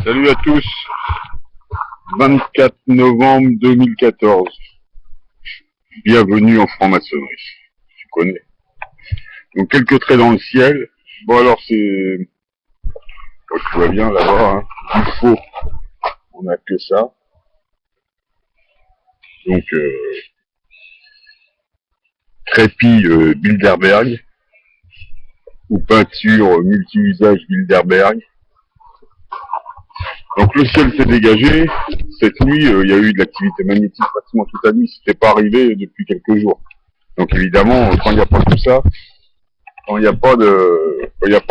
Salut à tous. 24 novembre 2014. Bienvenue en franc-maçonnerie. Tu connais. Donc quelques traits dans le ciel. Bon alors c'est... Oh, tu vois bien là-bas, hein. Du faux. On n'a que ça. Donc crépi Bilderberg. Ou peinture multi-usage Bilderberg. Donc le ciel s'est dégagé. Cette nuit, il y a eu de l'activité magnétique pratiquement toute la nuit. C'était pas arrivé depuis quelques jours. Donc évidemment, quand il n'y a pas tout ça, quand il n'y a pas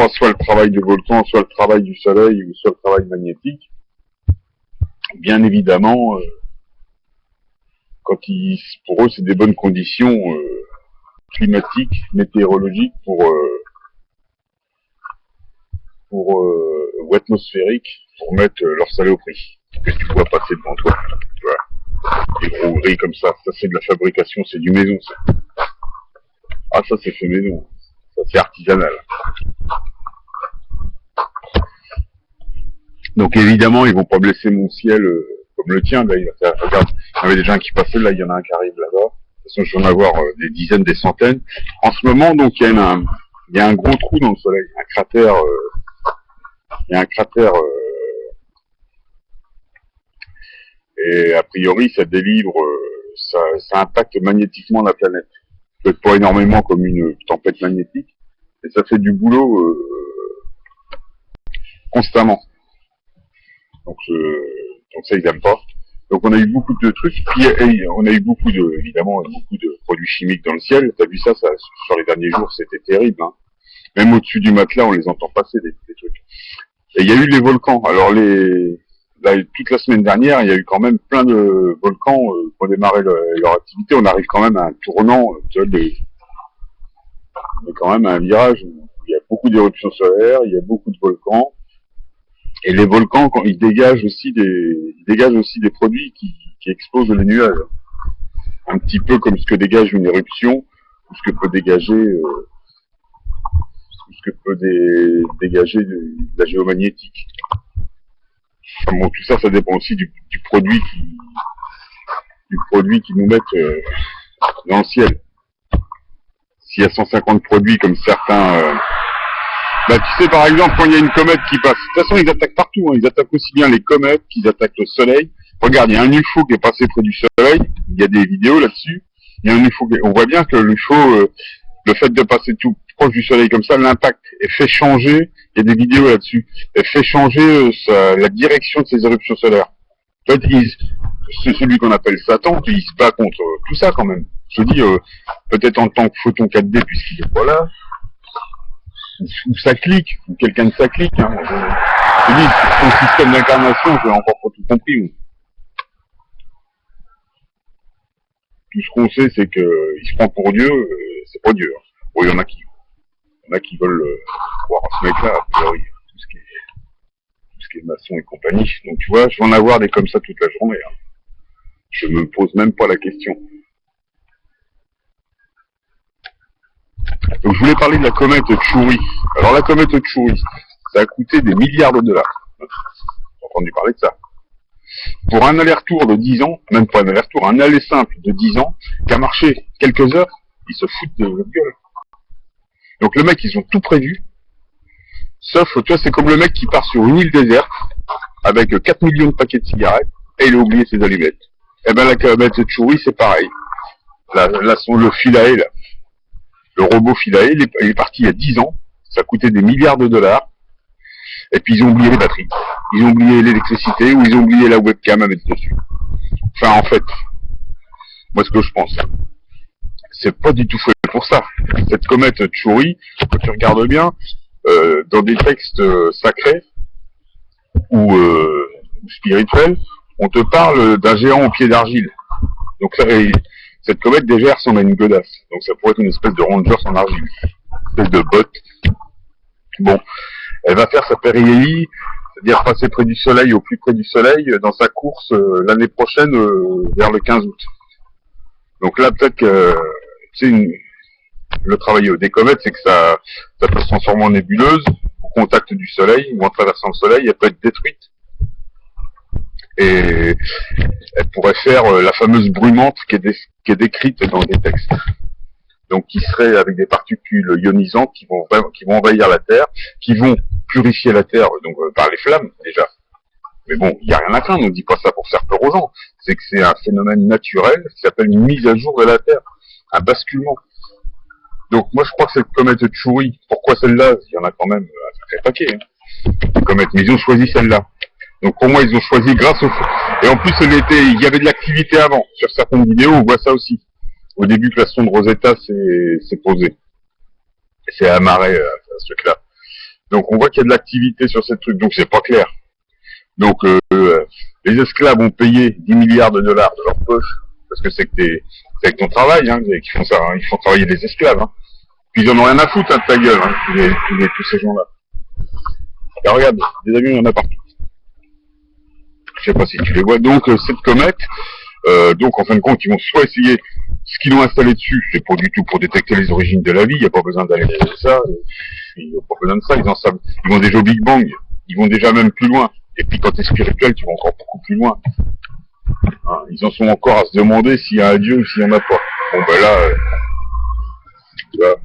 soit le travail du volcan, soit le travail du soleil, ou soit le travail magnétique, bien évidemment, pour eux, c'est des bonnes conditions climatiques, météorologiques ou atmosphériques pour mettre leur saloperie que tu vois passer devant toi. Tu vois, des gros gris comme ça c'est de la fabrication, c'est du maison ça. Ah ça c'est fait maison, ça c'est artisanal. Donc évidemment ils vont pas blesser mon ciel comme le tien, là regarde, il y avait des gens qui passaient, là il y en a un qui arrive là-bas. De toute façon je vais en avoir des dizaines, des centaines. En ce moment donc il y a un gros trou dans le soleil, un cratère, et a priori ça délivre, ça impacte magnétiquement la planète. Peut-être pas énormément comme une tempête magnétique, et ça fait du boulot constamment. Donc ça ils n'aiment pas. Donc on a eu beaucoup de trucs, puis on a eu évidemment beaucoup de produits chimiques dans le ciel. T'as vu ça sur les derniers jours, c'était terrible. Hein. Même au-dessus du matelas, on les entend passer des trucs. Et il y a eu les volcans. Alors toute la semaine dernière, il y a eu quand même plein de volcans qui ont démarré leur activité. On arrive quand même à un tournant, on est quand même à un virage où il y a beaucoup d'éruptions solaires, il y a beaucoup de volcans. Et les volcans, quand ils dégagent aussi des produits qui explosent les nuages. Un petit peu comme ce que dégage une éruption, ou ce que peut dégager dégager de la géomagnétique. Enfin bon, tout ça, ça dépend aussi du produit qui nous mettent dans le ciel. S'il y a 150 produits comme certains, tu sais par exemple quand il y a une comète qui passe, de toute façon ils attaquent partout, hein. Ils attaquent aussi bien les comètes qu'ils attaquent le soleil. Regarde, il y a un UFO qui est passé près du soleil, il y a des vidéos là-dessus. Il y a un UFO, on voit bien que l'UFO, le fait de passer tout proche du soleil comme ça, l'impact et fait changer, il y a des vidéos là-dessus, et fait changer la direction de ces éruptions solaires. En fait, c'est celui qu'on appelle Satan, il se bat contre tout ça quand même. Je dis, peut-être en tant que photon 4D puisqu'il est pas là, ou ça clique, ou quelqu'un de ça clique. Hein. Je dis, son système d'incarnation, j'ai encore pas tout compris. Tout ce qu'on sait, c'est qu'il se prend pour Dieu, c'est pas Dieu. Hein. Bon, il y en a qui veulent croire à ce mec-là, a priori, tout ce qui est maçon et compagnie. Donc tu vois, je vais en avoir des comme ça toute la journée. Hein. Je me pose même pas la question. Donc je voulais parler de la comète Chury. Alors la comète Chury, ça a coûté des milliards de dollars. J'ai entendu parler de ça. Pour un aller-retour de 10 ans, même pas un aller-retour, un aller simple de 10 ans, qui a marché quelques heures, ils se foutent de notre gueule. Donc le mec, ils ont tout prévu, sauf, tu vois, c'est comme le mec qui part sur une île déserte, avec 4 millions de paquets de cigarettes, et il a oublié ses allumettes. Et ben la comète Chury, c'est pareil. Là, le Philae, là. Le robot Philae, il est parti il y a 10 ans, ça a coûté des milliards de dollars, et puis ils ont oublié les batteries, ils ont oublié l'électricité, ou ils ont oublié la webcam à mettre dessus. Enfin, en fait, moi ce que je pense, c'est pas du tout fait pour ça. Cette comète Chury, quand tu regardes bien, dans des textes sacrés, ou spirituels, on te parle d'un géant au pied d'argile. Donc ça, cette comète déjà ressemble à une godasse. Donc ça pourrait être une espèce de Rangers en argile. Une espèce de botte. Bon. Elle va faire sa périhélie, c'est-à-dire passer près du soleil, au plus près du soleil, dans sa course l'année prochaine, vers le 15 août. Donc là, peut-être que, le travail des comètes, c'est que ça peut se transformer en nébuleuse, au contact du soleil, ou en traversant le soleil, elle peut être détruite. Et elle pourrait faire la fameuse brumante qui est décrite dans des textes. Donc qui serait avec des particules ionisantes qui vont envahir la Terre, qui vont purifier la Terre donc par les flammes déjà. Mais bon, il n'y a rien à craindre, on ne dit pas ça pour faire peur aux gens. C'est que c'est un phénomène naturel qui s'appelle une mise à jour de la Terre, un basculement. Donc moi je crois que cette comète Chury, pourquoi celle-là? Il y en a quand même un sacré paquet, hein, de comètes, mais ils ont choisi celle-là. Donc pour moi ils ont choisi grâce au... Et en plus il y avait de l'activité avant. Sur certaines vidéos on voit ça aussi. Au début que la sonde Rosetta s'est posée. C'est amarré à ce truc-là. Donc on voit qu'il y a de l'activité sur cette truc, donc c'est pas clair. Donc les esclaves ont payé 10 milliards de dollars de leur poche, parce que c'est avec ton travail, hein, qu'ils font ça, hein, ils font travailler des esclaves, hein. Puis ils en ont rien à foutre, hein, de ta gueule, hein, tous ces gens-là. Et regarde, des avions, il y en a partout. Je sais pas si tu les vois. Donc cette comète, donc en fin de compte, ils vont soit essayer ce qu'ils ont installé dessus, c'est pas du tout pour détecter les origines de la vie, il n'y a pas besoin d'aller ça, ils n'ont pas besoin de ça, ils vont déjà au Big Bang, ils vont déjà même plus loin. Et puis quand tu es spirituel, tu vas encore beaucoup plus loin. Hein, ils en sont encore à se demander s'il y a un Dieu ou s'il n'y en a pas. Bon ben là, tu vois.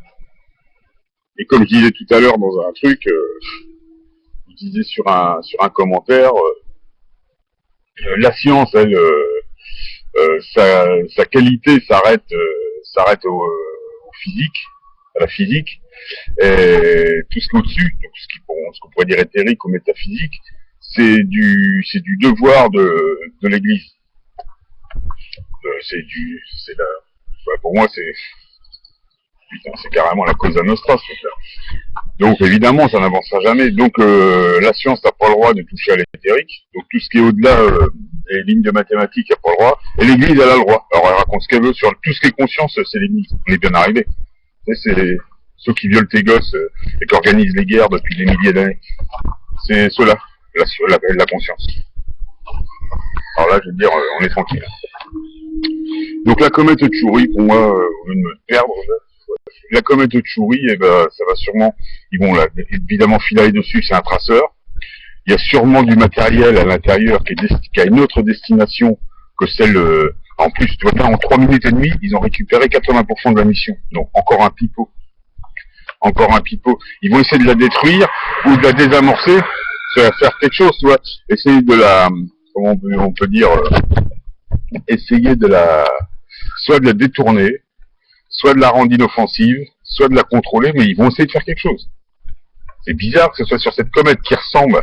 Et comme je disais tout à l'heure dans un truc, je disais sur un commentaire, la science, elle, sa qualité s'arrête au physique, à la physique, et tout ce qu'au-dessus, donc ce qu'on pourrait dire éthérique ou métaphysique, c'est du devoir de l'Église. Pour moi c'est carrément la causa nostra, ce truc-là. Donc évidemment ça n'avancera jamais. Donc la science n'a pas le droit de toucher à l'éthérique. Donc tout ce qui est au-delà des lignes de mathématiques n'a pas le droit. Et l'Église elle a le droit. Alors elle raconte ce qu'elle veut sur tout ce qui est conscience, c'est l'Église. On est bien arrivé. C'est ceux qui violent tes gosses et qui organisent les guerres depuis des milliers d'années. C'est ceux-là, la conscience. Alors là je veux dire, on est tranquille. Donc la comète Chury, pour moi, au lieu de me perdre, la comète Chury, eh ben, ça va sûrement, ils vont là, évidemment filer dessus, c'est un traceur. Il y a sûrement du matériel à l'intérieur qui a une autre destination que celle, en plus, tu vois, là, en 3 minutes et demie, ils ont récupéré 80% de la mission. Donc, encore un pipeau. Encore un pipeau. Ils vont essayer de la détruire ou de la désamorcer. Ça va faire quelque chose, tu vois. Essayer de la, comment on peut dire, essayer de soit de la détourner, soit de la rendre inoffensive, soit de la contrôler, mais ils vont essayer de faire quelque chose. C'est bizarre que ce soit sur cette comète qui ressemble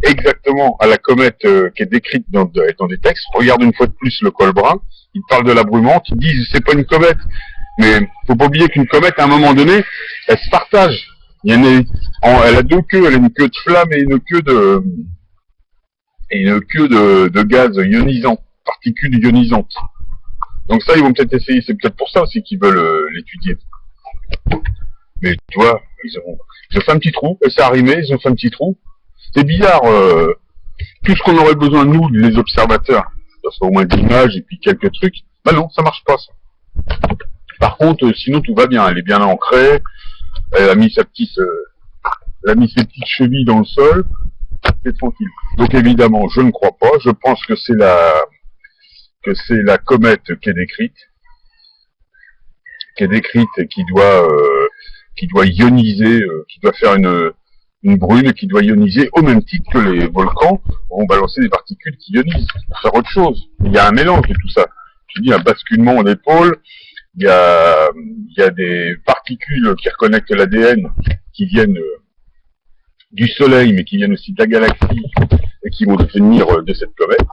exactement à la comète qui est décrite dans des textes. Regarde une fois de plus le col brun, ils parlent de la brumante, ils disent c'est pas une comète, mais faut pas oublier qu'une comète à un moment donné, elle se partage. Elle a deux queues, elle a une queue de flamme et une queue de gaz ionisant, particules ionisantes. Donc ça, ils vont peut-être essayer, c'est peut-être pour ça aussi qu'ils veulent l'étudier. Mais tu vois, ils ont fait un petit trou, elle s'est arrimée, ils ont fait un petit trou. C'est bizarre, tout ce qu'on aurait besoin, nous, les observateurs, ça serait au moins des images et puis quelques trucs, ben non, ça marche pas ça. Par contre, sinon tout va bien, elle est bien ancrée, elle a mis ses petites chevilles dans le sol, c'est tranquille. Donc évidemment, je ne crois pas, je pense que c'est la comète qui est décrite et qui doit ioniser, qui doit faire une brume qui doit ioniser au même titre que les volcans vont balancer des particules qui ionisent pour faire autre chose. Il y a un mélange de tout ça. Je dis un basculement en épaule, il y a des particules qui reconnectent l'ADN qui viennent du Soleil mais qui viennent aussi de la galaxie et qui vont devenir de cette comète.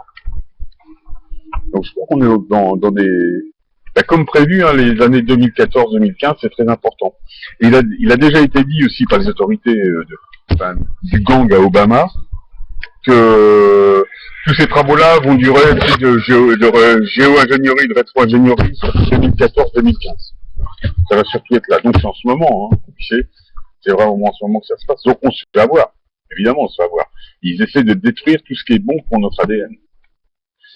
Donc je crois qu'on est dans des... Ben, comme prévu, hein, les années 2014-2015, c'est très important. Et il a déjà été dit aussi par les autorités du gang à Obama que tous ces travaux-là vont durer de géo-ingénierie, de rétro-ingénierie sur 2014-2015. Ça va surtout être là. Donc c'est en ce moment, hein, c'est vraiment en ce moment que ça se passe. Donc on se fait avoir, évidemment on se fait avoir. Ils essaient de détruire tout ce qui est bon pour notre ADN.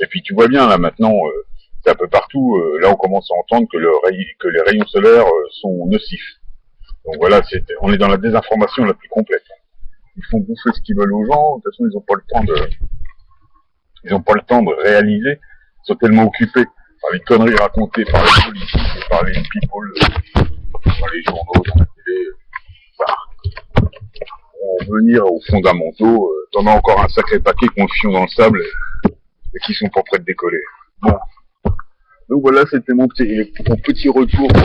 Et puis tu vois bien là maintenant, c'est un peu partout, là on commence à entendre que les rayons solaires sont nocifs. Donc voilà, on est dans la désinformation la plus complète. Ils font bouffer ce qu'ils veulent aux gens, de toute façon ils n'ont pas le temps Ils n'ont pas le temps de réaliser. Ils sont tellement occupés par les conneries racontées par les politiques et par les people, par les journaux, dans la télé. Pour venir aux fondamentaux, t'en as encore un sacré paquet qu'on fion dans le sable et qui sont pas prêts de décoller. Bon. Donc voilà, c'était mon petit retour pour